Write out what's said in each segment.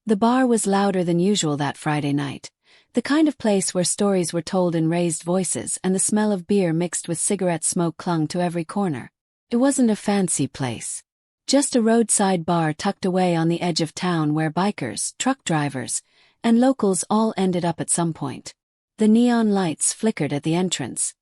The bar was louder than usual that Friday night, the kind of place where stories were told in raised voices and the smell of beer mixed with cigarette smoke clung to every corner. It wasn't a fancy place. Just a roadside bar tucked away on the edge of town where bikers, truck drivers, and locals all ended up at some point. The neon lights flickered at the entrance,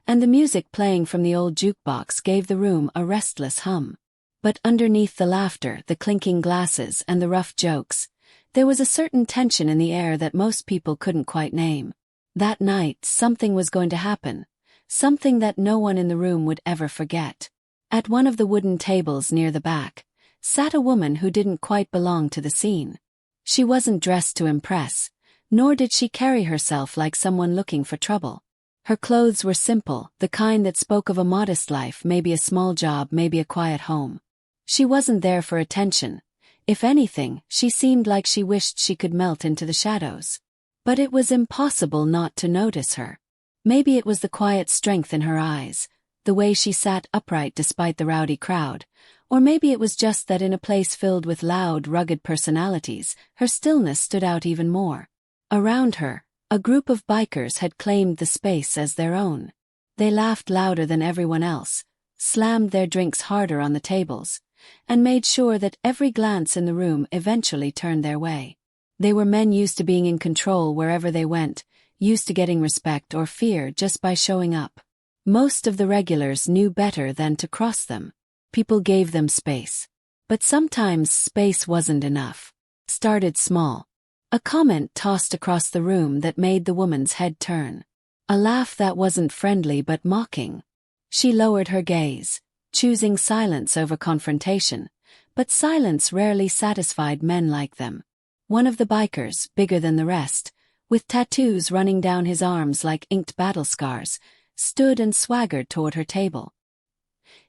and the music playing from the old jukebox gave the room a restless hum. But underneath the laughter, the clinking glasses, and the rough jokes, there was a certain tension in the air that most people couldn't quite name. That night, something was going to happen, something that no one in the room would ever forget. At one of the wooden tables near the back, sat a woman who didn't quite belong to the scene. She wasn't dressed to impress, nor did she carry herself like someone looking for trouble. Her clothes were simple, the kind that spoke of a modest life, maybe a small job, maybe a quiet home. She wasn't there for attention. If anything, she seemed like she wished she could melt into the shadows. But it was impossible not to notice her. Maybe it was the quiet strength in her eyes, the way she sat upright despite the rowdy crowd, or maybe it was just that in a place filled with loud, rugged personalities, her stillness stood out even more. Around her, a group of bikers had claimed the space as their own. They laughed louder than everyone else, slammed their drinks harder on the tables, and made sure that every glance in the room eventually turned their way. They were men used to being in control wherever they went, used to getting respect or fear just by showing up. Most of the regulars knew better than to cross them. People gave them space. But sometimes space wasn't enough. Started small. A comment tossed across the room that made the woman's head turn. A laugh that wasn't friendly but mocking. She lowered her gaze, choosing silence over confrontation, but silence rarely satisfied men like them. One of the bikers, bigger than the rest, with tattoos running down his arms like inked battle scars, stood and swaggered toward her table.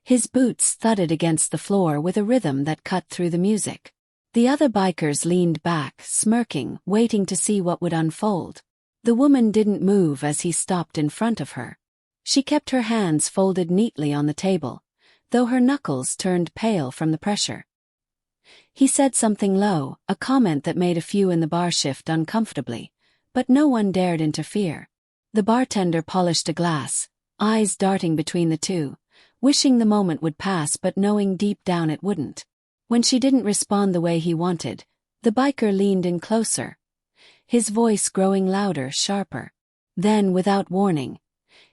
His boots thudded against the floor with a rhythm that cut through the music. The other bikers leaned back, smirking, waiting to see what would unfold. The woman didn't move as he stopped in front of her. She kept her hands folded neatly on the table, though her knuckles turned pale from the pressure. He said something low, a comment that made a few in the bar shift uncomfortably, but no one dared interfere. The bartender polished a glass, eyes darting between the two, wishing the moment would pass but knowing deep down it wouldn't. When she didn't respond the way he wanted, the biker leaned in closer, his voice growing louder, sharper. Then, without warning,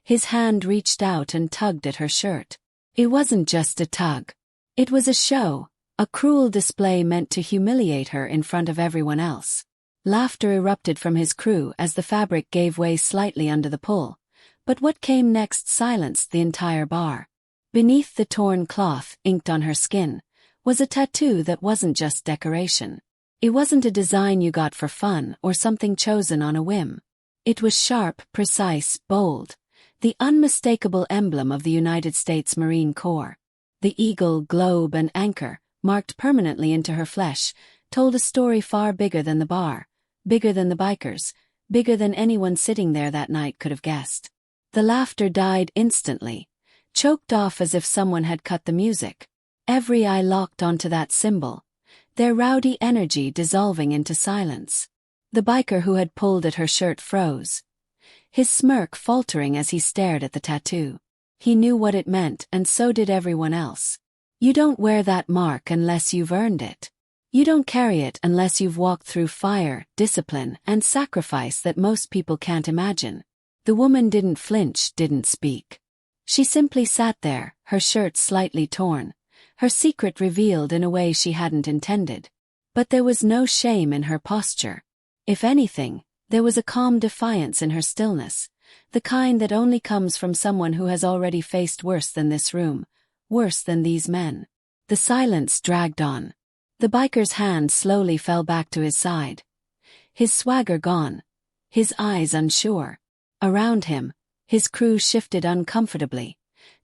his hand reached out and tugged at her shirt. It wasn't just a tug. It was a show, a cruel display meant to humiliate her in front of everyone else. Laughter erupted from his crew as the fabric gave way slightly under the pull, but what came next silenced the entire bar. Beneath the torn cloth, inked on her skin, was a tattoo that wasn't just decoration. It wasn't a design you got for fun or something chosen on a whim. It was sharp, precise, bold, the unmistakable emblem of the United States Marine Corps. The eagle, globe, and anchor, marked permanently into her flesh, told a story far bigger than the bar, bigger than the bikers, bigger than anyone sitting there that night could have guessed. The laughter died instantly, choked off as if someone had cut the music. Every eye locked onto that symbol, their rowdy energy dissolving into silence. The biker who had pulled at her shirt froze, his smirk faltering as he stared at the tattoo. He knew what it meant, and so did everyone else. You don't wear that mark unless you've earned it. You don't carry it unless you've walked through fire, discipline, and sacrifice that most people can't imagine. The woman didn't flinch, didn't speak. She simply sat there, her shirt slightly torn, her secret revealed in a way she hadn't intended. But there was no shame in her posture. If anything, there was a calm defiance in her stillness, the kind that only comes from someone who has already faced worse than this room, worse than these men. The silence dragged on. The biker's hand slowly fell back to his side. His swagger gone, his eyes unsure. Around him, his crew shifted uncomfortably,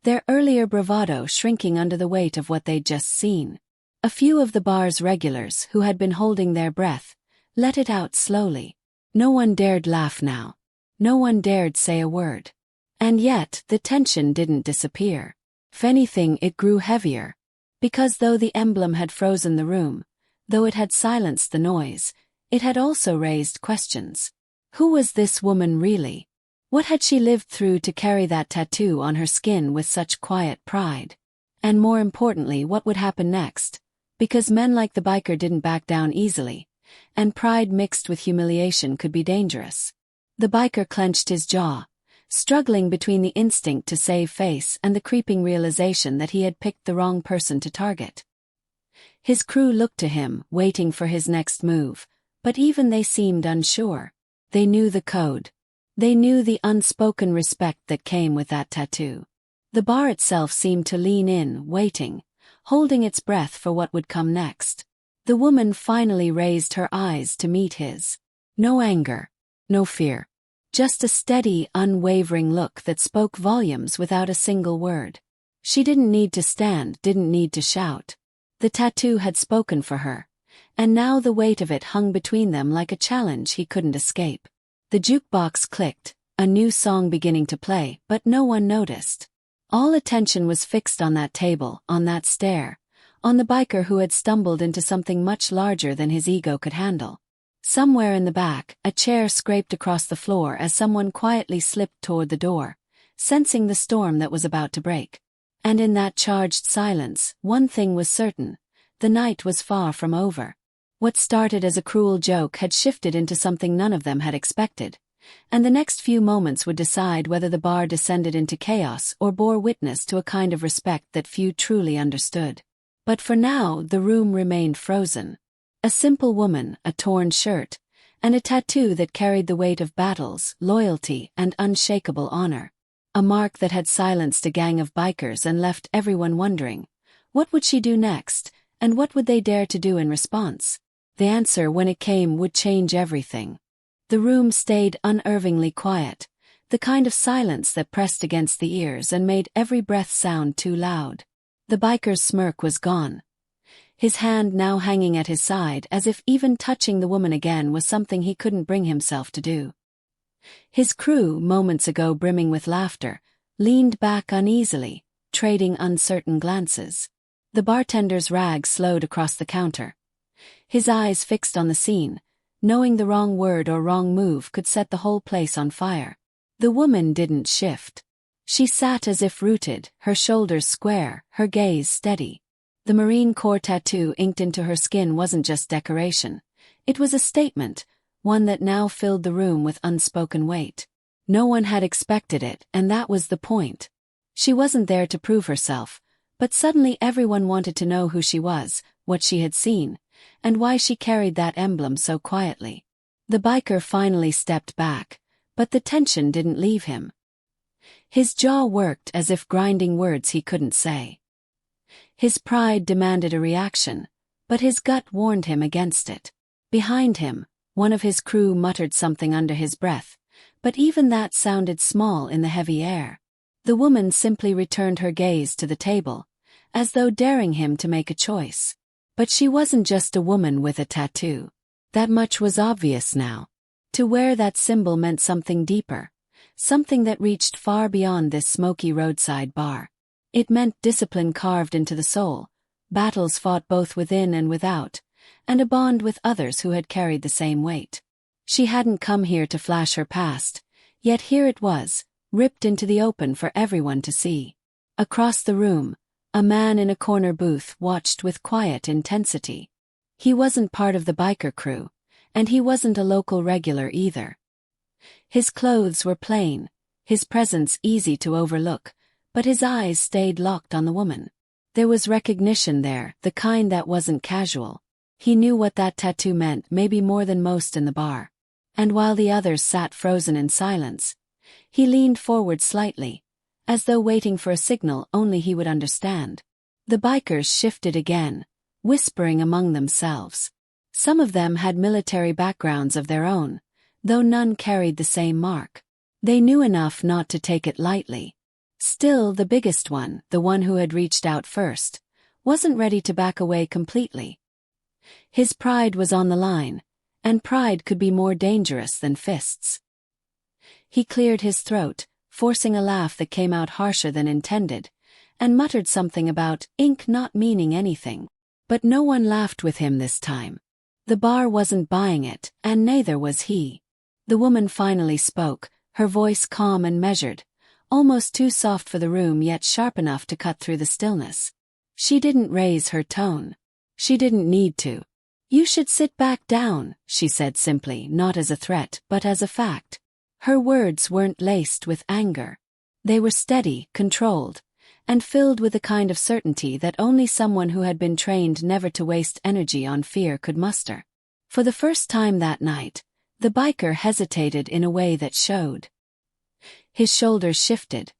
their earlier bravado shrinking under the weight of what they'd just seen. A few of the bar's regulars, who had been holding their breath, let it out slowly. No one dared laugh now. No one dared say a word. And yet, the tension didn't disappear. If anything, it grew heavier. Because though the emblem had frozen the room, though it had silenced the noise, it had also raised questions. Who was this woman really? What had she lived through to carry that tattoo on her skin with such quiet pride? And more importantly, what would happen next? Because men like the biker didn't back down easily, and pride mixed with humiliation could be dangerous. The biker clenched his jaw, struggling between the instinct to save face and the creeping realization that he had picked the wrong person to target. His crew looked to him, waiting for his next move, but even they seemed unsure. They knew the code. They knew the unspoken respect that came with that tattoo. The bar itself seemed to lean in, waiting, holding its breath for what would come next. The woman finally raised her eyes to meet his. No anger, no fear. Just a steady, unwavering look that spoke volumes without a single word. She didn't need to stand, didn't need to shout. The tattoo had spoken for her, and now the weight of it hung between them like a challenge he couldn't escape. The jukebox clicked, a new song beginning to play, but no one noticed. All attention was fixed on that table, on that stare, on the biker who had stumbled into something much larger than his ego could handle. Somewhere in the back, a chair scraped across the floor as someone quietly slipped toward the door, sensing the storm that was about to break. And in that charged silence, one thing was certain: the night was far from over. What started as a cruel joke had shifted into something none of them had expected, and the next few moments would decide whether the bar descended into chaos or bore witness to a kind of respect that few truly understood. But for now, the room remained frozen. A simple woman, a torn shirt, and a tattoo that carried the weight of battles, loyalty, and unshakable honor. A mark that had silenced a gang of bikers and left everyone wondering, what would she do next, and what would they dare to do in response? The answer, when it came, would change everything. The room stayed unervingly quiet, the kind of silence that pressed against the ears and made every breath sound too loud. The biker's smirk was gone, his hand now hanging at his side as if even touching the woman again was something he couldn't bring himself to do. His crew, moments ago brimming with laughter, leaned back uneasily, trading uncertain glances. The bartender's rag slowed across the counter, his eyes fixed on the scene, knowing the wrong word or wrong move could set the whole place on fire. The woman didn't shift. She sat as if rooted, her shoulders square, her gaze steady. The Marine Corps tattoo inked into her skin wasn't just decoration. It was a statement, one that now filled the room with unspoken weight. No one had expected it, and that was the point. She wasn't there to prove herself, but suddenly everyone wanted to know who she was, what she had seen, and why she carried that emblem so quietly. The biker finally stepped back, but the tension didn't leave him. His jaw worked as if grinding words he couldn't say. His pride demanded a reaction, but his gut warned him against it. Behind him, one of his crew muttered something under his breath, but even that sounded small in the heavy air. The woman simply returned her gaze to the table, as though daring him to make a choice. But she wasn't just a woman with a tattoo. That much was obvious now. To wear that symbol meant something deeper, something that reached far beyond this smoky roadside bar. It meant discipline carved into the soul, battles fought both within and without, and a bond with others who had carried the same weight. She hadn't come here to flash her past, yet here it was, ripped into the open for everyone to see. Across the room, a man in a corner booth watched with quiet intensity. He wasn't part of the biker crew, and he wasn't a local regular either. His clothes were plain, his presence easy to overlook, but his eyes stayed locked on the woman. There was recognition there, the kind that wasn't casual. He knew what that tattoo meant, maybe more than most in the bar. And while the others sat frozen in silence, he leaned forward slightly, as though waiting for a signal only he would understand. The bikers shifted again, whispering among themselves. Some of them had military backgrounds of their own, though none carried the same mark. They knew enough not to take it lightly. Still, the biggest one, the one who had reached out first, wasn't ready to back away completely. His pride was on the line, and pride could be more dangerous than fists. He cleared his throat, forcing a laugh that came out harsher than intended, and muttered something about ink not meaning anything. But no one laughed with him this time. The bar wasn't buying it, and neither was he. The woman finally spoke, her voice calm and measured, almost too soft for the room yet sharp enough to cut through the stillness. She didn't raise her tone. She didn't need to. "You should sit back down," she said simply, not as a threat but as a fact. Her words weren't laced with anger. They were steady, controlled, and filled with the kind of certainty that only someone who had been trained never to waste energy on fear could muster. For the first time that night, the biker hesitated in a way that showed. His shoulders shifted.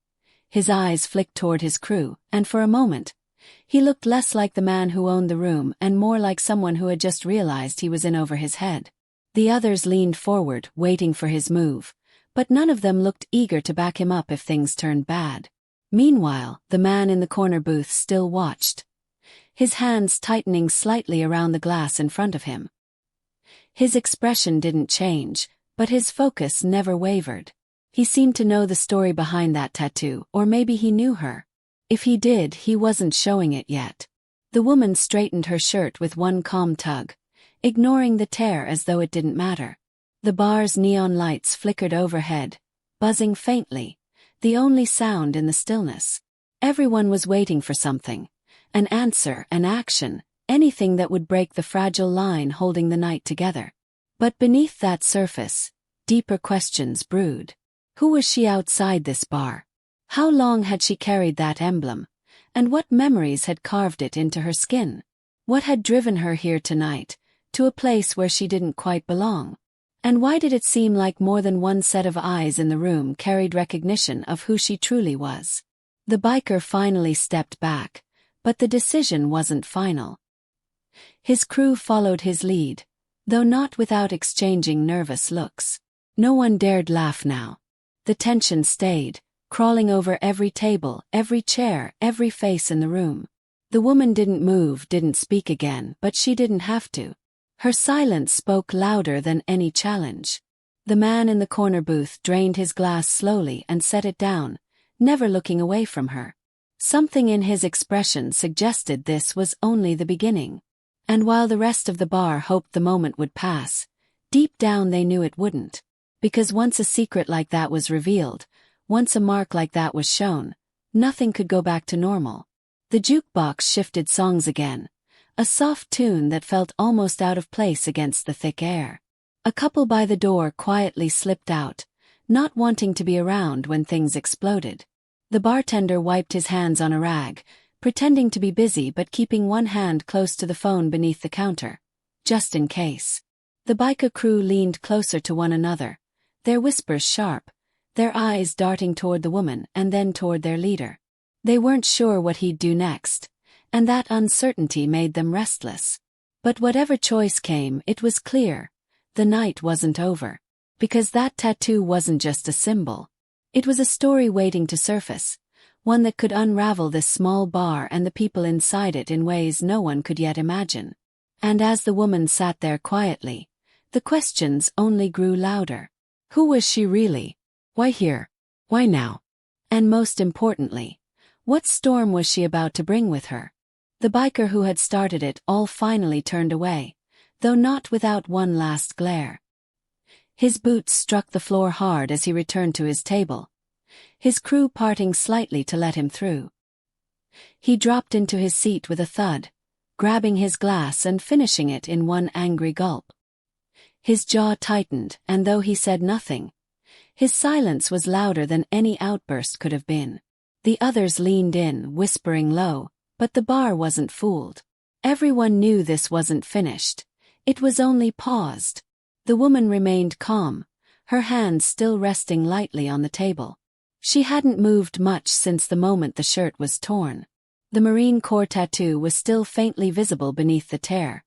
His eyes flicked toward his crew, and for a moment, he looked less like the man who owned the room and more like someone who had just realized he was in over his head. The others leaned forward, waiting for his move, but none of them looked eager to back him up if things turned bad. Meanwhile, the man in the corner booth still watched, his hands tightening slightly around the glass in front of him. His expression didn't change, but his focus never wavered. He seemed to know the story behind that tattoo, or maybe he knew her. If he did, he wasn't showing it yet. The woman straightened her shirt with one calm tug, ignoring the tear as though it didn't matter. The bar's neon lights flickered overhead, buzzing faintly, the only sound in the stillness. Everyone was waiting for something, an answer, an action, anything that would break the fragile line holding the night together. But beneath that surface, deeper questions brewed. Who was she outside this bar? How long had she carried that emblem? And what memories had carved it into her skin? What had driven her here tonight, to a place where she didn't quite belong? And why did it seem like more than one set of eyes in the room carried recognition of who she truly was? The biker finally stepped back, but the decision wasn't final. His crew followed his lead, though not without exchanging nervous looks. No one dared laugh now. The tension stayed, crawling over every table, every chair, every face in the room. The woman didn't move, didn't speak again, but she didn't have to. Her silence spoke louder than any challenge. The man in the corner booth drained his glass slowly and set it down, never looking away from her. Something in his expression suggested this was only the beginning. And while the rest of the bar hoped the moment would pass, deep down they knew it wouldn't. Because once a secret like that was revealed, once a mark like that was shown, nothing could go back to normal. The jukebox shifted songs again, a soft tune that felt almost out of place against the thick air. A couple by the door quietly slipped out, not wanting to be around when things exploded. The bartender wiped his hands on a rag, pretending to be busy but keeping one hand close to the phone beneath the counter, just in case. The biker crew leaned closer to one another, their whispers sharp, their eyes darting toward the woman and then toward their leader. They weren't sure what he'd do next, and that uncertainty made them restless. But whatever choice came, it was clear. The night wasn't over. Because that tattoo wasn't just a symbol. It was a story waiting to surface, one that could unravel this small bar and the people inside it in ways no one could yet imagine. And as the woman sat there quietly, the questions only grew louder. Who was she really? Why here? Why now? And most importantly, what storm was she about to bring with her? The biker who had started it all finally turned away, though not without one last glare. His boots struck the floor hard as he returned to his table, his crew parting slightly to let him through. He dropped into his seat with a thud, grabbing his glass and finishing it in one angry gulp. His jaw tightened, and though he said nothing, his silence was louder than any outburst could have been. The others leaned in, whispering low, but the bar wasn't fooled. Everyone knew this wasn't finished. It was only paused. The woman remained calm, her hands still resting lightly on the table. She hadn't moved much since the moment the shirt was torn. The Marine Corps tattoo was still faintly visible beneath the tear,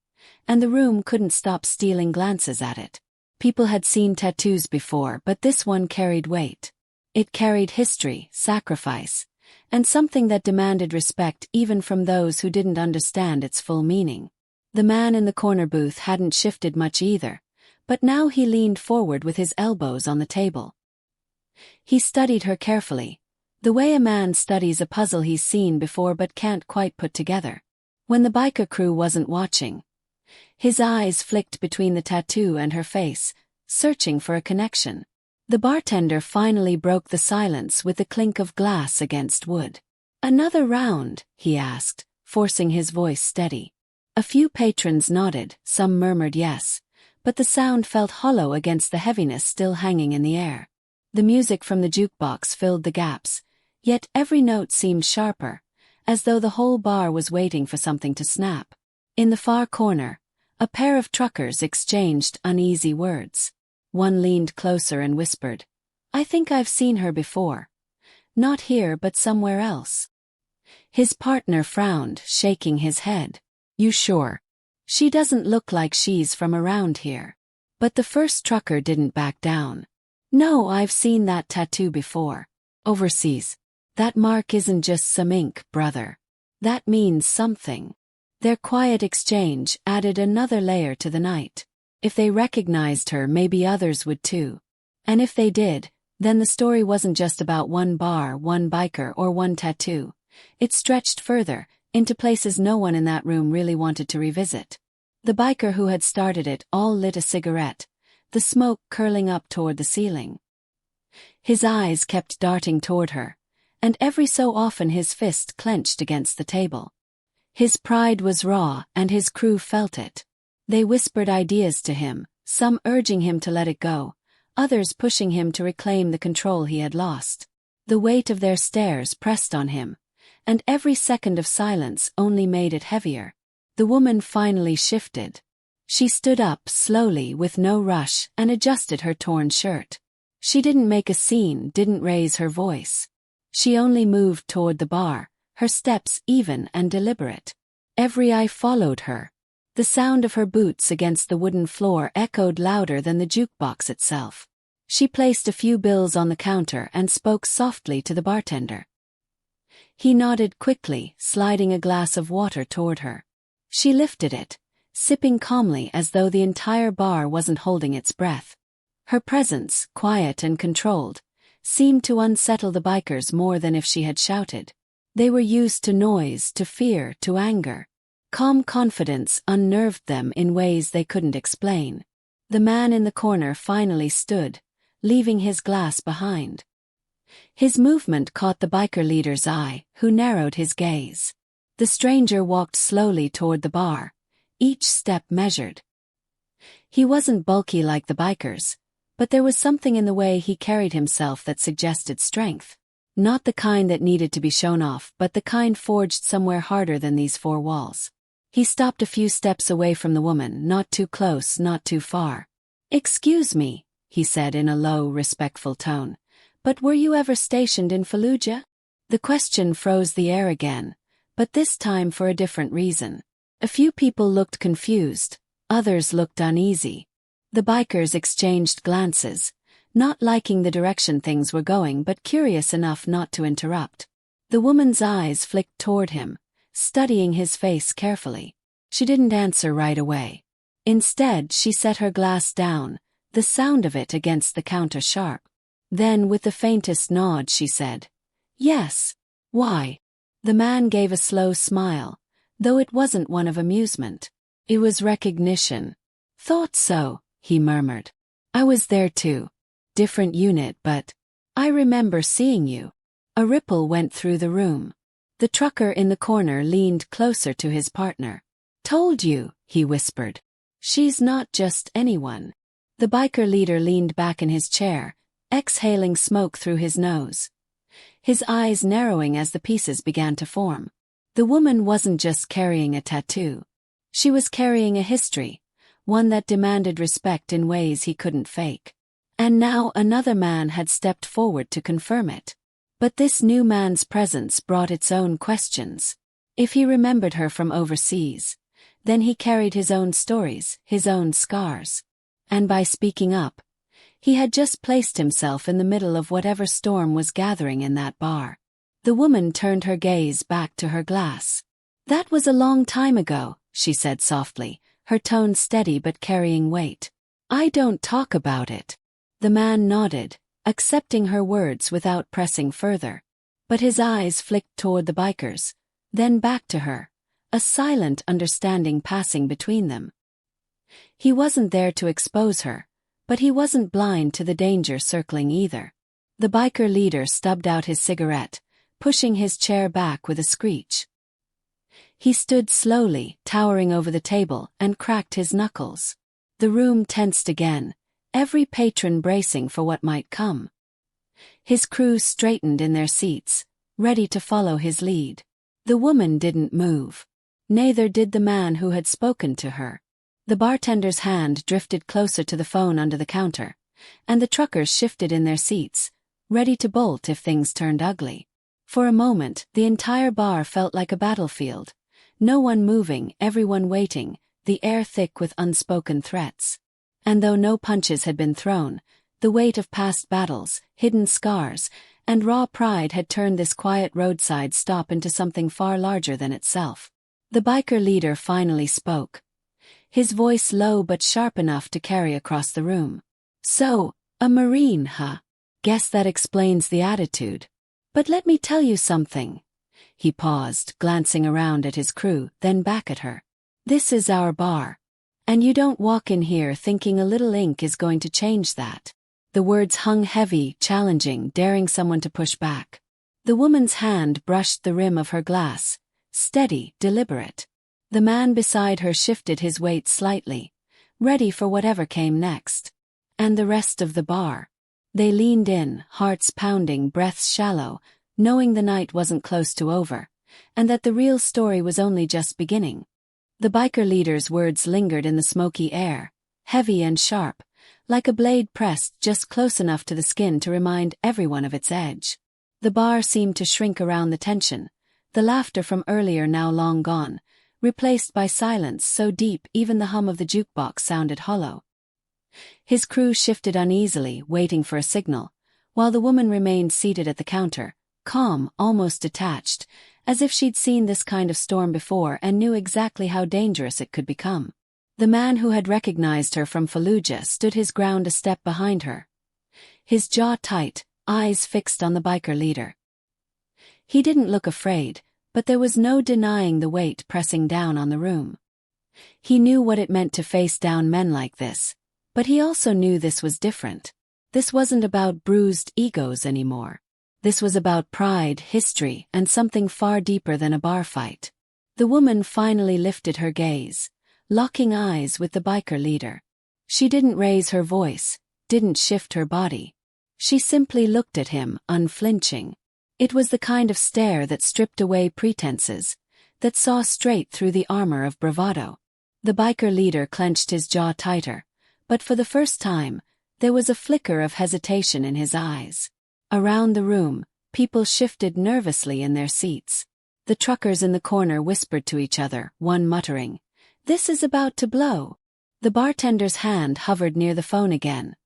and the room couldn't stop stealing glances at it. People had seen tattoos before, but this one carried weight. It carried history, sacrifice, and something that demanded respect even from those who didn't understand its full meaning. The man in the corner booth hadn't shifted much either, but now he leaned forward with his elbows on the table. He studied her carefully, the way a man studies a puzzle he's seen before but can't quite put together. When the biker crew wasn't watching, His eyes flicked between the tattoo and her face, searching for a connection. The bartender finally broke the silence with the clink of glass against wood. "Another round?" he asked, forcing his voice steady. A few patrons nodded, some murmured yes, but the sound felt hollow against the heaviness still hanging in the air. The music from the jukebox filled the gaps, yet every note seemed sharper, as though the whole bar was waiting for something to snap. In the far corner, a pair of truckers exchanged uneasy words. One leaned closer and whispered, "I think I've seen her before. Not here but somewhere else." His partner frowned, shaking his head. "You sure? She doesn't look like she's from around here." But the first trucker didn't back down. "No, I've seen that tattoo before. Overseas. That mark isn't just some ink, brother. That means something." Their quiet exchange added another layer to the night. If they recognized her, maybe others would too. And if they did, then the story wasn't just about one bar, one biker, or one tattoo. It stretched further, into places no one in that room really wanted to revisit. The biker who had started it all lit a cigarette, the smoke curling up toward the ceiling. His eyes kept darting toward her, and every so often his fist clenched against the table. His pride was raw, and his crew felt it. They whispered ideas to him, some urging him to let it go, others pushing him to reclaim the control he had lost. The weight of their stares pressed on him, and every second of silence only made it heavier. The woman finally shifted. She stood up slowly with no rush and adjusted her torn shirt. She didn't make a scene, didn't raise her voice. She only moved toward the bar, her steps even and deliberate. Every eye followed her. The sound of her boots against the wooden floor echoed louder than the jukebox itself. She placed a few bills on the counter and spoke softly to the bartender. He nodded quickly, sliding a glass of water toward her. She lifted it, sipping calmly as though the entire bar wasn't holding its breath. Her presence, quiet and controlled, seemed to unsettle the bikers more than if she had shouted. They were used to noise, to fear, to anger. Calm confidence unnerved them in ways they couldn't explain. The man in the corner finally stood, leaving his glass behind. His movement caught the biker leader's eye, who narrowed his gaze. The stranger walked slowly toward the bar, each step measured. He wasn't bulky like the bikers, but there was something in the way he carried himself that suggested strength. Not the kind that needed to be shown off, but the kind forged somewhere harder than these four walls. He stopped a few steps away from the woman, not too close, not too far. "Excuse me," he said in a low, respectful tone, "but were you ever stationed in Fallujah?" The question froze the air again, but this time for a different reason. A few people looked confused, others looked uneasy. The bikers exchanged glances, not liking the direction things were going but curious enough not to interrupt. The woman's eyes flicked toward him, studying his face carefully. She didn't answer right away. Instead, she set her glass down, the sound of it against the counter sharp. Then, with the faintest nod, she said, "Yes. Why?" The man gave a slow smile, though it wasn't one of amusement. It was recognition. "Thought so," he murmured. "I was there too. Different unit, but I remember seeing you." A ripple went through the room. The trucker in the corner leaned closer to his partner. "Told you," he whispered. "She's not just anyone." The biker leader leaned back in his chair, exhaling smoke through his nose, his eyes narrowing as the pieces began to form. The woman wasn't just carrying a tattoo. She was carrying a history, one that demanded respect in ways he couldn't fake. And now another man had stepped forward to confirm it. But this new man's presence brought its own questions. If he remembered her from overseas, then he carried his own stories, his own scars. And by speaking up, he had just placed himself in the middle of whatever storm was gathering in that bar. The woman turned her gaze back to her glass. "That was a long time ago," she said softly, her tone steady but carrying weight. "I don't talk about it." The man nodded, accepting her words without pressing further. But his eyes flicked toward the bikers, then back to her, a silent understanding passing between them. He wasn't there to expose her, but he wasn't blind to the danger circling either. The biker leader stubbed out his cigarette, pushing his chair back with a screech. He stood slowly, towering over the table, and cracked his knuckles. The room tensed again, every patron bracing for what might come. His crew straightened in their seats, ready to follow his lead. The woman didn't move. Neither did the man who had spoken to her. The bartender's hand drifted closer to the phone under the counter, and the truckers shifted in their seats, ready to bolt if things turned ugly. For a moment, the entire bar felt like a battlefield. No one moving, everyone waiting, the air thick with unspoken threats. And though no punches had been thrown, the weight of past battles, hidden scars, and raw pride had turned this quiet roadside stop into something far larger than itself. The biker leader finally spoke. His voice low but sharp enough to carry across the room. "So, a Marine, huh? Guess that explains the attitude. But let me tell you something." He paused, glancing around at his crew, then back at her. "This is our bar. And you don't walk in here thinking a little ink is going to change that." The words hung heavy, challenging, daring someone to push back. The woman's hand brushed the rim of her glass, steady, deliberate. The man beside her shifted his weight slightly, ready for whatever came next. And the rest of the bar. They leaned in, hearts pounding, breaths shallow, knowing the night wasn't close to over, and that the real story was only just beginning. The biker leader's words lingered in the smoky air, heavy and sharp, like a blade pressed just close enough to the skin to remind everyone of its edge. The bar seemed to shrink around the tension, the laughter from earlier now long gone, replaced by silence so deep even the hum of the jukebox sounded hollow. His crew shifted uneasily, waiting for a signal, while the woman remained seated at the counter, calm, almost detached, as if she'd seen this kind of storm before and knew exactly how dangerous it could become. The man who had recognized her from Fallujah stood his ground a step behind her. His jaw tight, eyes fixed on the biker leader. He didn't look afraid, but there was no denying the weight pressing down on the room. He knew what it meant to face down men like this, but he also knew this was different. This wasn't about bruised egos anymore. This was about pride, history, and something far deeper than a bar fight. The woman finally lifted her gaze, locking eyes with the biker leader. She didn't raise her voice, didn't shift her body. She simply looked at him, unflinching. It was the kind of stare that stripped away pretenses, that saw straight through the armor of bravado. The biker leader clenched his jaw tighter, but for the first time, there was a flicker of hesitation in his eyes. Around the room, people shifted nervously in their seats. The truckers in the corner whispered to each other, one muttering, "This is about to blow." The bartender's hand hovered near the phone again,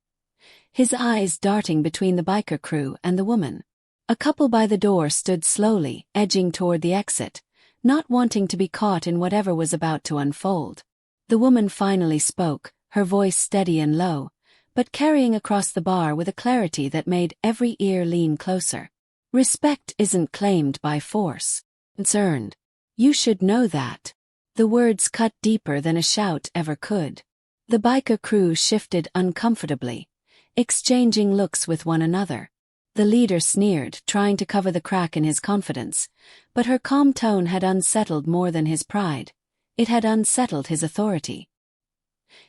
his eyes darting between the biker crew and the woman. A couple by the door stood slowly, edging toward the exit, not wanting to be caught in whatever was about to unfold. The woman finally spoke, her voice steady and low, but carrying across the bar with a clarity that made every ear lean closer. "Respect isn't claimed by force. It's earned. You should know that." The words cut deeper than a shout ever could. The biker crew shifted uncomfortably, exchanging looks with one another. The leader sneered, trying to cover the crack in his confidence, but her calm tone had unsettled more than his pride. It had unsettled his authority.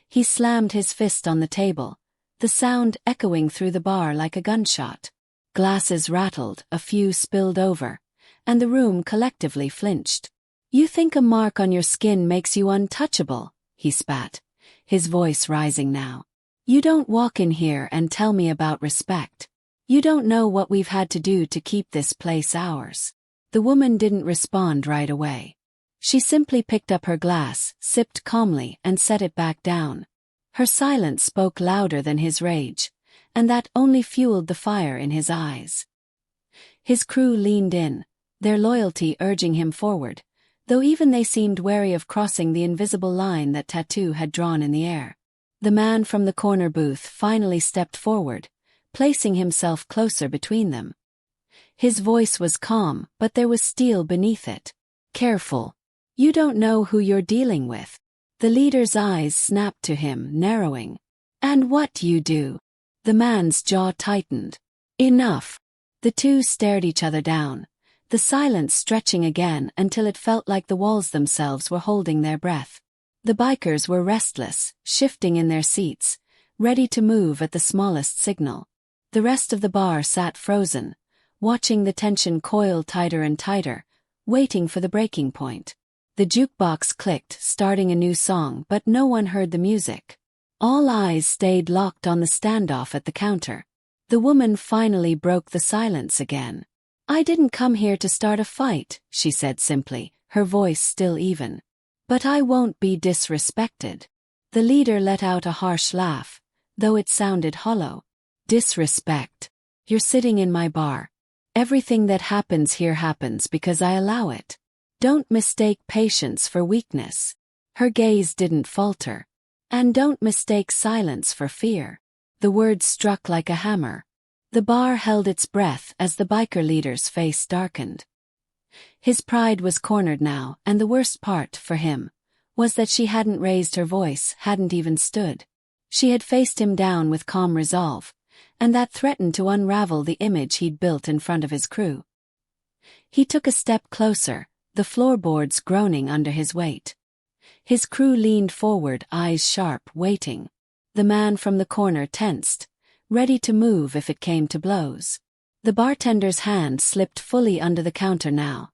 He slammed his fist on the table, the sound echoing through the bar like a gunshot. Glasses rattled, a few spilled over, and the room collectively flinched. "You think a mark on your skin makes you untouchable," he spat, his voice rising now. "You don't walk in here and tell me about respect. You don't know what we've had to do to keep this place ours." The woman didn't respond right away. She simply picked up her glass, sipped calmly, and set it back down. Her silence spoke louder than his rage, and that only fueled the fire in his eyes. His crew leaned in, their loyalty urging him forward, though even they seemed wary of crossing the invisible line that Tattoo had drawn in the air. The man from the corner booth finally stepped forward, placing himself closer between them. His voice was calm, but there was steel beneath it. "Careful. You don't know who you're dealing with." The leader's eyes snapped to him, narrowing. "And what you do?" The man's jaw tightened. "Enough." The two stared each other down, the silence stretching again until it felt like the walls themselves were holding their breath. The bikers were restless, shifting in their seats, ready to move at the smallest signal. The rest of the bar sat frozen, watching the tension coil tighter and tighter, waiting for the breaking point. The jukebox clicked, starting a new song, but no one heard the music. All eyes stayed locked on the standoff at the counter. The woman finally broke the silence again. "I didn't come here to start a fight," she said simply, her voice still even. "But I won't be disrespected." The leader let out a harsh laugh, though it sounded hollow. "Disrespect? You're sitting in my bar. Everything that happens here happens because I allow it. Don't mistake patience for weakness." Her gaze didn't falter. "And don't mistake silence for fear." The words struck like a hammer. The bar held its breath as the biker leader's face darkened. His pride was cornered now, and the worst part, for him, was that she hadn't raised her voice, hadn't even stood. She had faced him down with calm resolve, and that threatened to unravel the image he'd built in front of his crew. He took a step closer, the floorboards groaning under his weight. His crew leaned forward, eyes sharp, waiting. The man from the corner tensed, ready to move if it came to blows. The bartender's hand slipped fully under the counter now,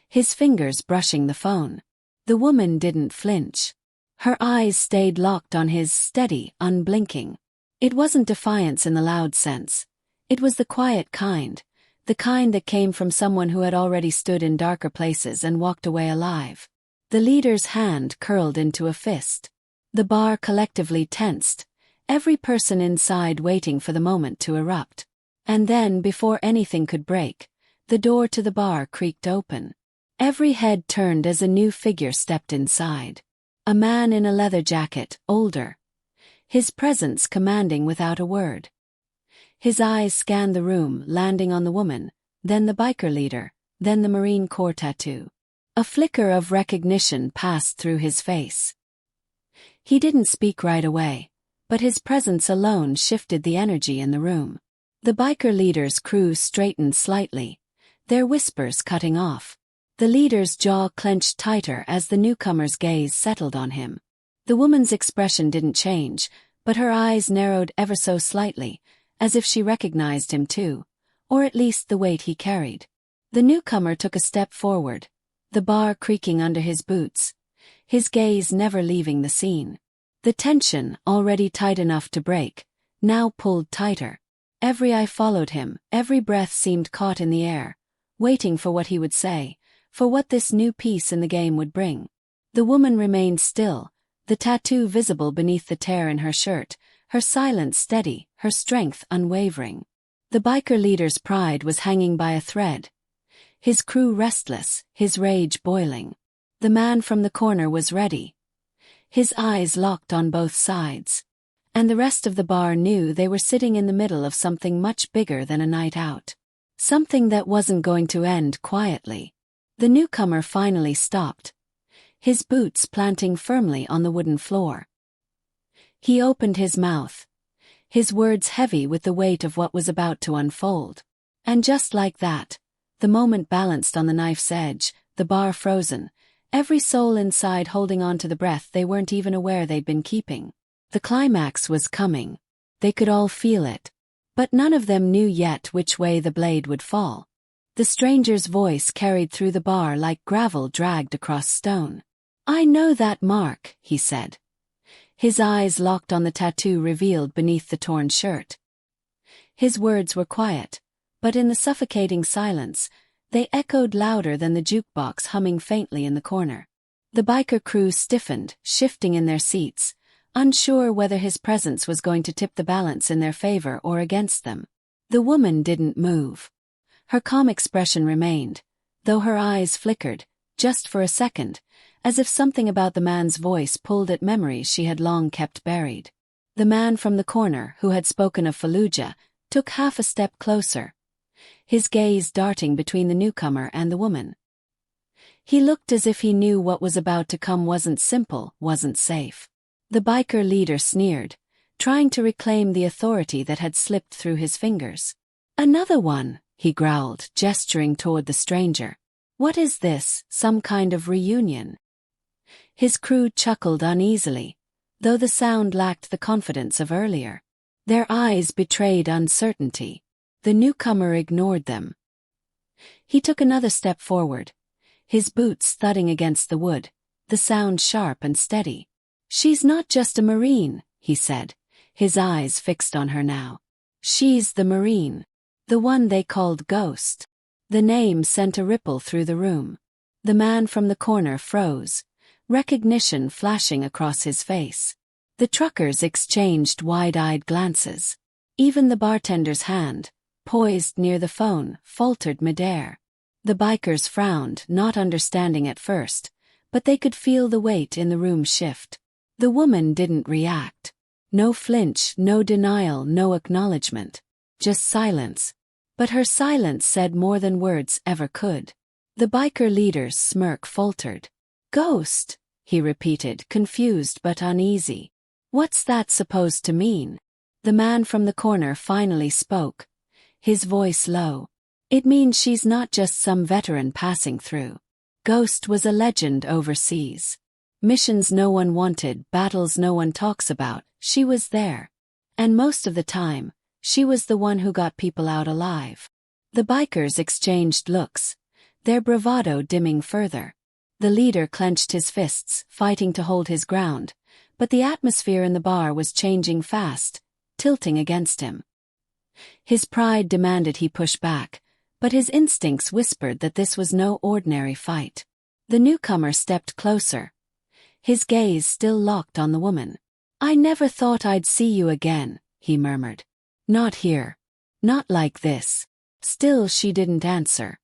his fingers brushing the phone. The woman didn't flinch. Her eyes stayed locked on his, steady, unblinking. It wasn't defiance in the loud sense. It was the quiet kind, the kind that came from someone who had already stood in darker places and walked away alive. The leader's hand curled into a fist. The bar collectively tensed, every person inside waiting for the moment to erupt. And then, before anything could break, the door to the bar creaked open. Every head turned as a new figure stepped inside. A man in a leather jacket, older, his presence commanding without a word. His eyes scanned the room, landing on the woman, then the biker leader, then the Marine Corps tattoo. A flicker of recognition passed through his face. He didn't speak right away, but his presence alone shifted the energy in the room. The biker leader's crew straightened slightly, their whispers cutting off. The leader's jaw clenched tighter as the newcomer's gaze settled on him. The woman's expression didn't change, but her eyes narrowed ever so slightly, as if she recognized him too, or at least the weight he carried. The newcomer took a step forward, the bar creaking under his boots, his gaze never leaving the scene. The tension, already tight enough to break, now pulled tighter. Every eye followed him, every breath seemed caught in the air, waiting for what he would say, for what this new piece in the game would bring. The woman remained still, the tattoo visible beneath the tear in her shirt, her silence steady, her strength unwavering. The biker leader's pride was hanging by a thread, his crew restless, his rage boiling. The man from the corner was ready, his eyes locked on both sides. And the rest of the bar knew they were sitting in the middle of something much bigger than a night out. Something that wasn't going to end quietly. The newcomer finally stopped, his boots planting firmly on the wooden floor. He opened his mouth, his words heavy with the weight of what was about to unfold. And just like that, the moment balanced on the knife's edge, the bar frozen, every soul inside holding on to the breath they weren't even aware they'd been keeping. The climax was coming. They could all feel it. But none of them knew yet which way the blade would fall. The stranger's voice carried through the bar like gravel dragged across stone. "I know that mark," he said. His eyes locked on the tattoo revealed beneath the torn shirt. His words were quiet, but in the suffocating silence, they echoed louder than the jukebox humming faintly in the corner. The biker crew stiffened, shifting in their seats, unsure whether his presence was going to tip the balance in their favor or against them. The woman didn't move. Her calm expression remained, though her eyes flickered, just for a second, as if something about the man's voice pulled at memories she had long kept buried. The man from the corner, who had spoken of Fallujah, took half a step closer, his gaze darting between the newcomer and the woman. He looked as if he knew what was about to come wasn't simple, wasn't safe. The biker leader sneered, trying to reclaim the authority that had slipped through his fingers. "Another one," he growled, gesturing toward the stranger. "What is this, some kind of reunion?" His crew chuckled uneasily, though the sound lacked the confidence of earlier. Their eyes betrayed uncertainty. The newcomer ignored them. He took another step forward, his boots thudding against the wood, the sound sharp and steady. "She's not just a Marine," he said, his eyes fixed on her now. "She's the Marine. The one they called Ghost." The name sent a ripple through the room. The man from the corner froze, recognition flashing across his face. The truckers exchanged wide-eyed glances. Even the bartender's hand, poised near the phone, faltered midair. The bikers frowned, not understanding at first, but they could feel the weight in the room shift. The woman didn't react. No flinch, no denial, no acknowledgement. Just silence. But her silence said more than words ever could. The biker leader's smirk faltered. "Ghost," he repeated, confused but uneasy. "What's that supposed to mean?" The man from the corner finally spoke, his voice low. "It means she's not just some veteran passing through. Ghost was a legend overseas. Missions no one wanted, battles no one talks about, she was there. And most of the time, she was the one who got people out alive." The bikers exchanged looks, their bravado dimming further. The leader clenched his fists, fighting to hold his ground, but the atmosphere in the bar was changing fast, tilting against him. His pride demanded he push back, but his instincts whispered that this was no ordinary fight. The newcomer stepped closer, his gaze still locked on the woman. "I never thought I'd see you again," he murmured. "Not here. Not like this." Still she didn't answer.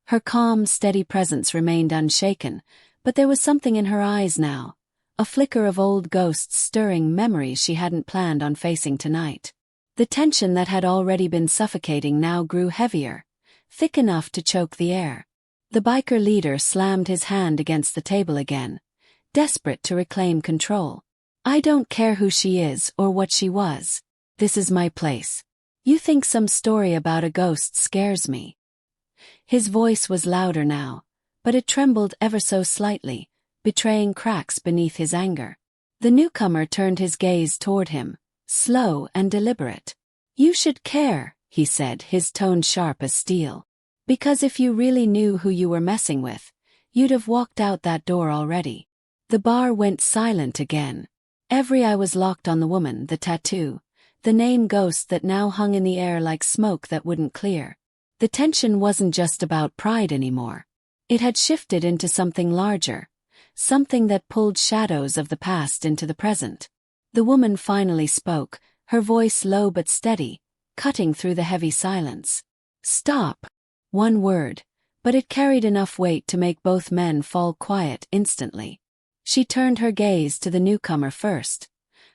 Her calm, steady presence remained unshaken, but there was something in her eyes now, a flicker of old ghosts stirring memories she hadn't planned on facing tonight. The tension that had already been suffocating now grew heavier, thick enough to choke the air. The biker leader slammed his hand against the table again, desperate to reclaim control. "I don't care who she is or what she was. This is my place. You think some story about a ghost scares me?" His voice was louder now, but it trembled ever so slightly, betraying cracks beneath his anger. The newcomer turned his gaze toward him, slow and deliberate. "You should care," he said, his tone sharp as steel. "Because if you really knew who you were messing with, you'd have walked out that door already." The bar went silent again. Every eye was locked on the woman, the tattoo, the name Ghost that now hung in the air like smoke that wouldn't clear. The tension wasn't just about pride anymore. It had shifted into something larger, something that pulled shadows of the past into the present. The woman finally spoke, her voice low but steady, cutting through the heavy silence. "Stop." One word, but it carried enough weight to make both men fall quiet instantly. She turned her gaze to the newcomer first,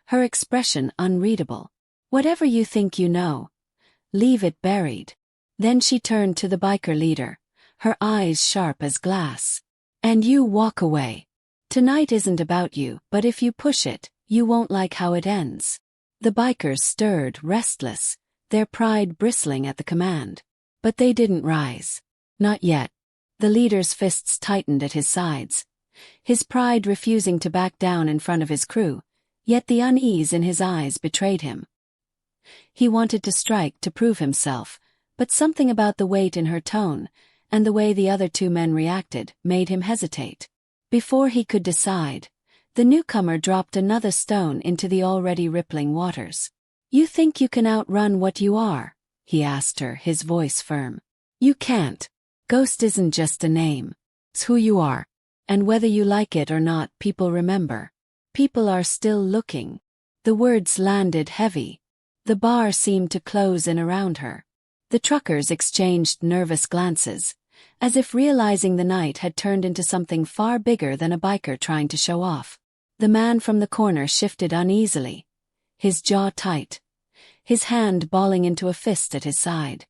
her expression unreadable. "Whatever you think you know, leave it buried." Then she turned to the biker leader, her eyes sharp as glass. "And you walk away. Tonight isn't about you, but if you push it, you won't like how it ends." The bikers stirred, restless, their pride bristling at the command. But they didn't rise. Not yet. The leader's fists tightened at his sides, his pride refusing to back down in front of his crew, yet the unease in his eyes betrayed him. He wanted to strike to prove himself, but something about the weight in her tone, and the way the other two men reacted, made him hesitate. Before he could decide, the newcomer dropped another stone into the already rippling waters. "You think you can outrun what you are?" he asked her, his voice firm. "You can't. Ghost isn't just a name. It's who you are. And whether you like it or not, people remember. People are still looking." The words landed heavy. The bar seemed to close in around her. The truckers exchanged nervous glances, as if realizing the night had turned into something far bigger than a biker trying to show off. The man from the corner shifted uneasily, his jaw tight, his hand balling into a fist at his side.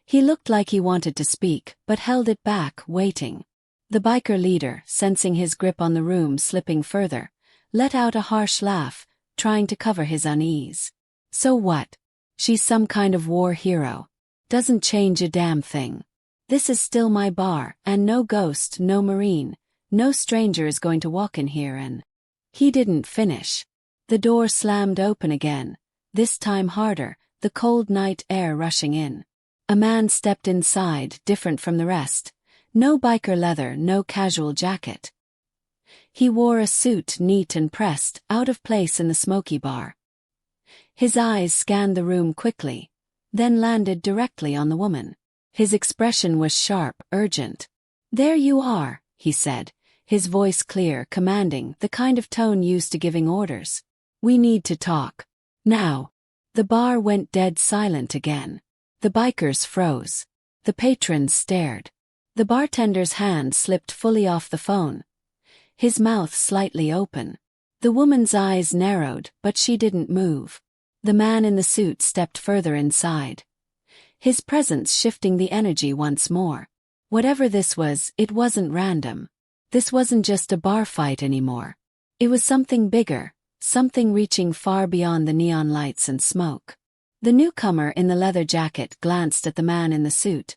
He looked like he wanted to speak, but held it back, waiting. The biker leader, sensing his grip on the room slipping further, let out a harsh laugh, trying to cover his unease. So what? She's some kind of war hero. Doesn't change a damn thing. This is still my bar, and no ghost, no marine, no stranger is going to walk in here and... He didn't finish. The door slammed open again, this time harder, the cold night air rushing in. A man stepped inside, different from the rest. No biker leather, no casual jacket. He wore a suit neat and pressed, out of place in the smoky bar. His eyes scanned the room quickly, then landed directly on the woman. His expression was sharp, urgent. "There you are," he said, his voice clear, commanding, the kind of tone used to giving orders. "We need to talk. Now." The bar went dead silent again. The bikers froze. The patrons stared. The bartender's hand slipped fully off the phone, his mouth slightly open. The woman's eyes narrowed, but she didn't move. The man in the suit stepped further inside, his presence shifting the energy once more. Whatever this was, it wasn't random. This wasn't just a bar fight anymore. It was something bigger, something reaching far beyond the neon lights and smoke. The newcomer in the leather jacket glanced at the man in the suit,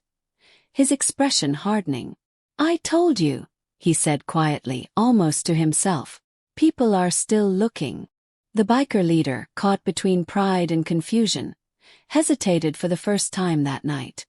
his expression hardening. "I told you," he said quietly, almost to himself. "People are still looking." The biker leader, caught between pride and confusion, hesitated for the first time that night.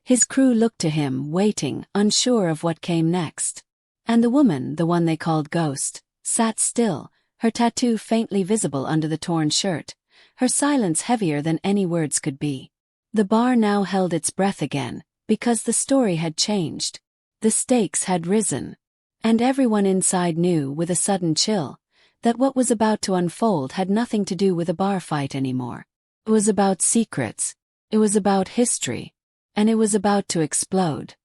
His crew looked to him, waiting, unsure of what came next. And the woman, the one they called Ghost, sat still, her tattoo faintly visible under the torn shirt, her silence heavier than any words could be. The bar now held its breath again, because the story had changed. The stakes had risen. And everyone inside knew, with a sudden chill, that what was about to unfold had nothing to do with a bar fight anymore. It was about secrets. It was about history. And it was about to explode.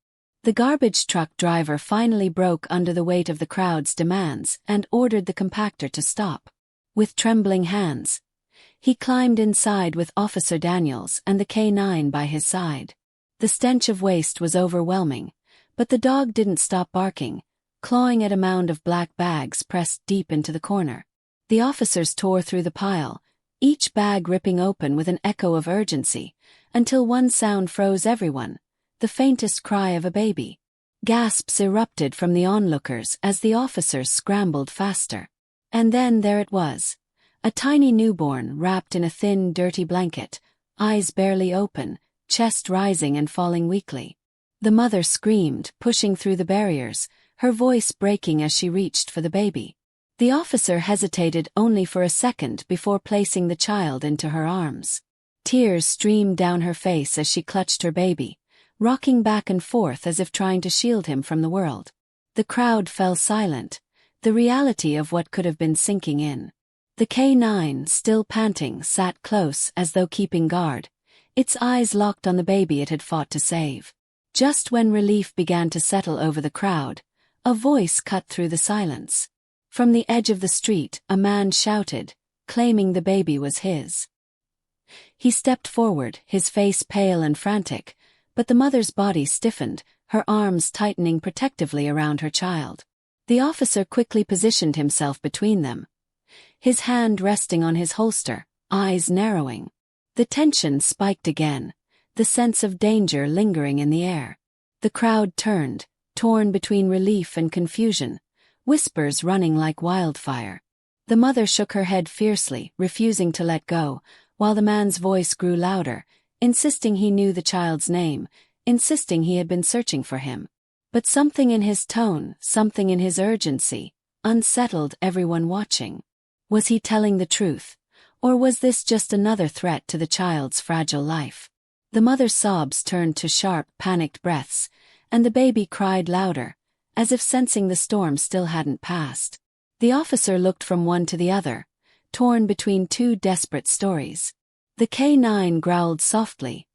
The garbage truck driver finally broke under the weight of the crowd's demands and ordered the compactor to stop. With trembling hands, he climbed inside with Officer Daniels and the K9 by his side. The stench of waste was overwhelming, but the dog didn't stop barking, clawing at a mound of black bags pressed deep into the corner. The officers tore through the pile, each bag ripping open with an echo of urgency, until one sound froze everyone, the faintest cry of a baby. Gasps erupted from the onlookers as the officers scrambled faster. And then there it was, a tiny newborn wrapped in a thin, dirty blanket, eyes barely open, chest rising and falling weakly. The mother screamed, pushing through the barriers, her voice breaking as she reached for the baby. The officer hesitated only for a second before placing the child into her arms. Tears streamed down her face as she clutched her baby, rocking back and forth as if trying to shield him from the world. The crowd fell silent, the reality of what could have been sinking in. The K9, still panting, sat close as though keeping guard, its eyes locked on the baby it had fought to save. Just when relief began to settle over the crowd, a voice cut through the silence. From the edge of the street, a man shouted, claiming the baby was his. He stepped forward, his face pale and frantic, but the mother's body stiffened, her arms tightening protectively around her child. The officer quickly positioned himself between them, his hand resting on his holster, eyes narrowing. The tension spiked again, the sense of danger lingering in the air. The crowd turned, torn between relief and confusion, whispers running like wildfire. The mother shook her head fiercely, refusing to let go, while the man's voice grew louder, insisting he knew the child's name, insisting he had been searching for him. But something in his tone, something in his urgency, unsettled everyone watching. Was he telling the truth, or was this just another threat to the child's fragile life? The mother's sobs turned to sharp, panicked breaths, and the baby cried louder, as if sensing the storm still hadn't passed. The officer looked from one to the other, torn between two desperate stories. The K9 growled softly,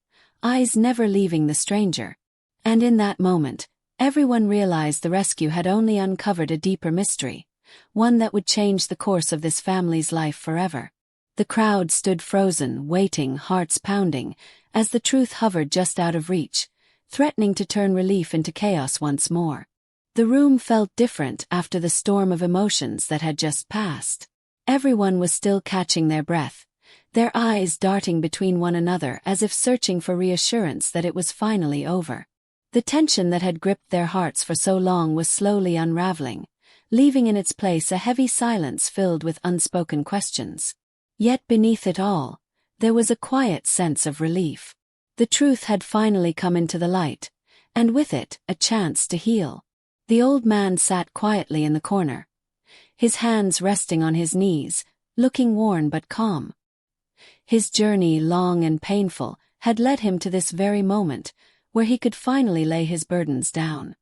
eyes never leaving the stranger. And in that moment, everyone realized the rescue had only uncovered a deeper mystery, one that would change the course of this family's life forever. The crowd stood frozen, waiting, hearts pounding, as the truth hovered just out of reach, threatening to turn relief into chaos once more. The room felt different after the storm of emotions that had just passed. Everyone was still catching their breath, their eyes darting between one another as if searching for reassurance that it was finally over. The tension that had gripped their hearts for so long was slowly unraveling, leaving in its place a heavy silence filled with unspoken questions. Yet beneath it all, there was a quiet sense of relief. The truth had finally come into the light, and with it, a chance to heal. The old man sat quietly in the corner, his hands resting on his knees, looking worn but calm. His journey, long and painful, had led him to this very moment, where he could finally lay his burdens down.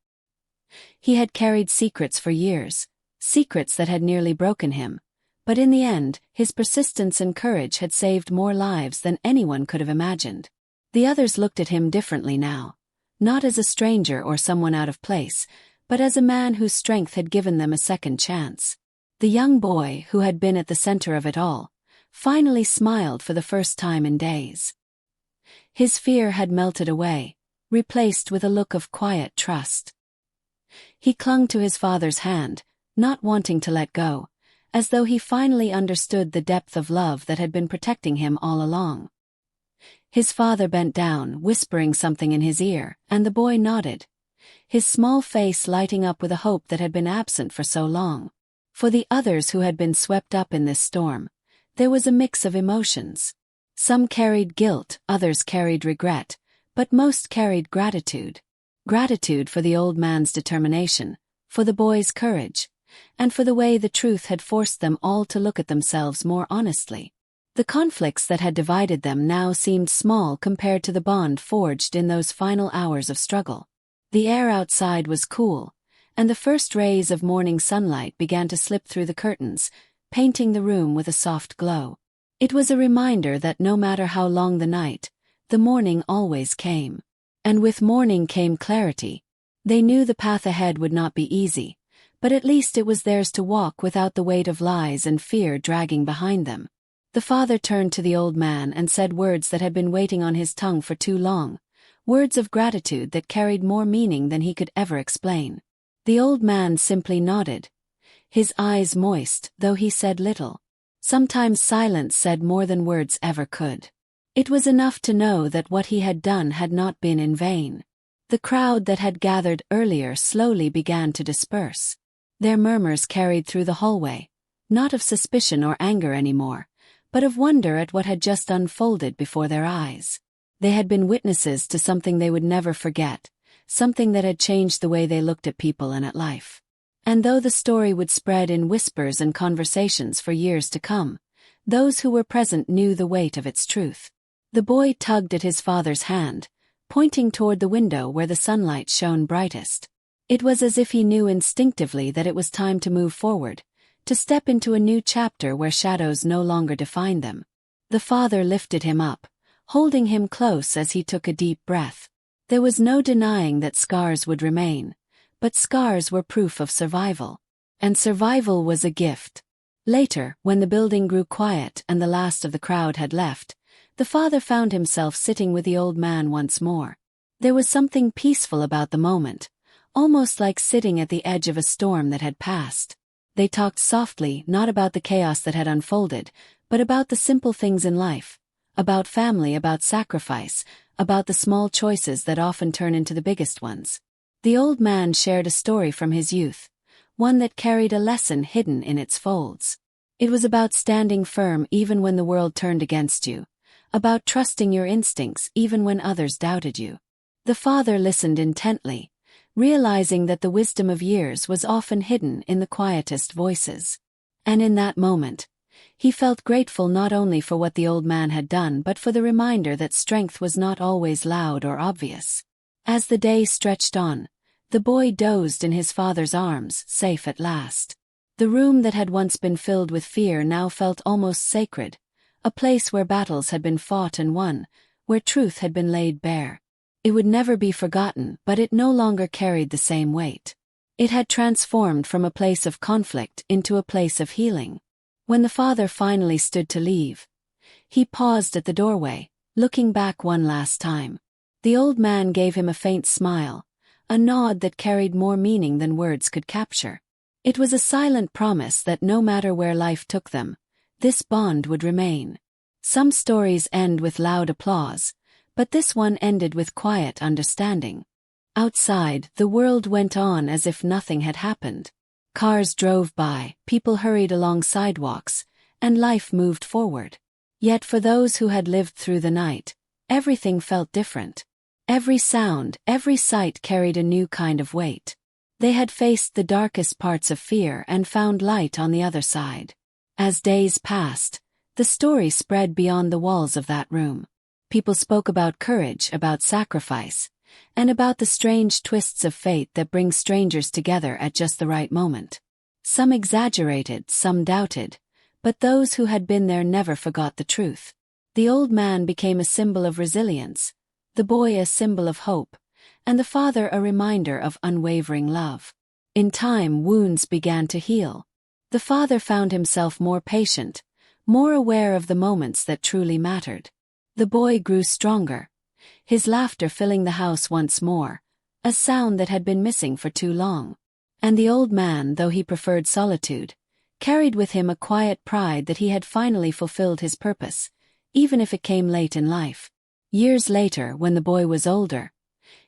He had carried secrets for years, secrets that had nearly broken him, but in the end, his persistence and courage had saved more lives than anyone could have imagined. The others looked at him differently now, not as a stranger or someone out of place, but as a man whose strength had given them a second chance. The young boy, who had been at the center of it all, finally smiled for the first time in days. His fear had melted away, replaced with a look of quiet trust. He clung to his father's hand, not wanting to let go, as though he finally understood the depth of love that had been protecting him all along. His father bent down, whispering something in his ear, and the boy nodded, his small face lighting up with a hope that had been absent for so long. For the others who had been swept up in this storm, there was a mix of emotions. Some carried guilt, others carried regret, but most carried gratitude. Gratitude for the old man's determination, for the boy's courage, and for the way the truth had forced them all to look at themselves more honestly. The conflicts that had divided them now seemed small compared to the bond forged in those final hours of struggle. The air outside was cool, and the first rays of morning sunlight began to slip through the curtains, painting the room with a soft glow. It was a reminder that no matter how long the night, the morning always came. And with morning came clarity. They knew the path ahead would not be easy, but at least it was theirs to walk without the weight of lies and fear dragging behind them. The father turned to the old man and said words that had been waiting on his tongue for too long, words of gratitude that carried more meaning than he could ever explain. The old man simply nodded, his eyes moist, though he said little. Sometimes silence said more than words ever could. It was enough to know that what he had done had not been in vain. The crowd that had gathered earlier slowly began to disperse. Their murmurs carried through the hallway, not of suspicion or anger anymore, but of wonder at what had just unfolded before their eyes. They had been witnesses to something they would never forget, something that had changed the way they looked at people and at life. And though the story would spread in whispers and conversations for years to come, those who were present knew the weight of its truth. The boy tugged at his father's hand, pointing toward the window where the sunlight shone brightest. It was as if he knew instinctively that it was time to move forward, to step into a new chapter where shadows no longer defined them. The father lifted him up, holding him close as he took a deep breath. There was no denying that scars would remain, but scars were proof of survival. And survival was a gift. Later, when the building grew quiet and the last of the crowd had left, the father found himself sitting with the old man once more. There was something peaceful about the moment, almost like sitting at the edge of a storm that had passed. They talked softly, not about the chaos that had unfolded, but about the simple things in life, about family, about sacrifice, about the small choices that often turn into the biggest ones. The old man shared a story from his youth, one that carried a lesson hidden in its folds. It was about standing firm even when the world turned against you, about trusting your instincts even when others doubted you. The father listened intently, realizing that the wisdom of years was often hidden in the quietest voices. And in that moment, he felt grateful not only for what the old man had done but for the reminder that strength was not always loud or obvious. As the day stretched on, the boy dozed in his father's arms, safe at last. The room that had once been filled with fear now felt almost sacred, a place where battles had been fought and won, where truth had been laid bare. It would never be forgotten, but it no longer carried the same weight. It had transformed from a place of conflict into a place of healing. When the father finally stood to leave, he paused at the doorway, looking back one last time. The old man gave him a faint smile, a nod that carried more meaning than words could capture. It was a silent promise that no matter where life took them, this bond would remain. Some stories end with loud applause, but this one ended with quiet understanding. Outside, the world went on as if nothing had happened. Cars drove by, people hurried along sidewalks, and life moved forward. Yet for those who had lived through the night, everything felt different. Every sound, every sight carried a new kind of weight. They had faced the darkest parts of fear and found light on the other side. As days passed, the story spread beyond the walls of that room. People spoke about courage, about sacrifice, and about the strange twists of fate that bring strangers together at just the right moment. Some exaggerated, some doubted, but those who had been there never forgot the truth. The old man became a symbol of resilience, the boy a symbol of hope, and the father a reminder of unwavering love. In time, wounds began to heal. The father found himself more patient, more aware of the moments that truly mattered. The boy grew stronger, his laughter filling the house once more, a sound that had been missing for too long. And the old man, though he preferred solitude, carried with him a quiet pride that he had finally fulfilled his purpose, even if it came late in life. Years later, when the boy was older,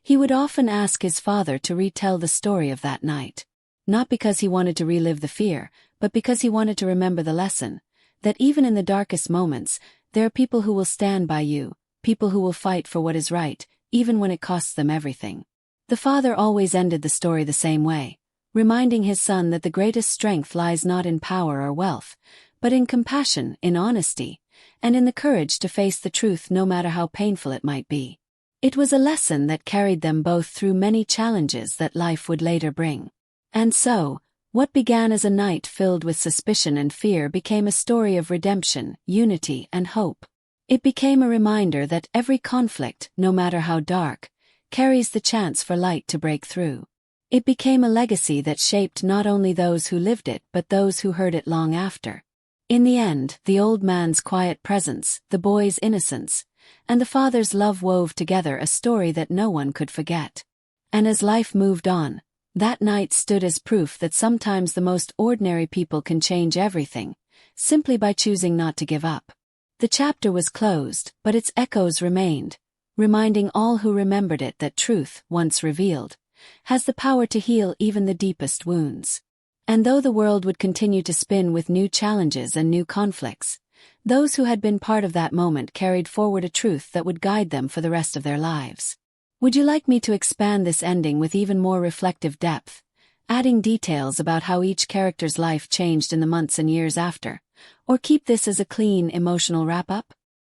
he would often ask his father to retell the story of that night. Not because he wanted to relive the fear, but because he wanted to remember the lesson, that even in the darkest moments, there are people who will stand by you, people who will fight for what is right, even when it costs them everything. The father always ended the story the same way, reminding his son that the greatest strength lies not in power or wealth, but in compassion, in honesty, and in the courage to face the truth no matter how painful it might be. It was a lesson that carried them both through many challenges that life would later bring. And so, what began as a night filled with suspicion and fear became a story of redemption, unity, and hope. It became a reminder that every conflict, no matter how dark, carries the chance for light to break through. It became a legacy that shaped not only those who lived it but those who heard it long after. In the end, the old man's quiet presence, the boy's innocence, and the father's love wove together a story that no one could forget. And as life moved on, that night stood as proof that sometimes the most ordinary people can change everything, simply by choosing not to give up. The chapter was closed, but its echoes remained, reminding all who remembered it that truth, once revealed, has the power to heal even the deepest wounds. And though the world would continue to spin with new challenges and new conflicts, those who had been part of that moment carried forward a truth that would guide them for the rest of their lives. Would you like me to expand this ending with even more reflective depth, adding details about how each character's life changed in the months and years after, or keep this as a clean, emotional wrap-up?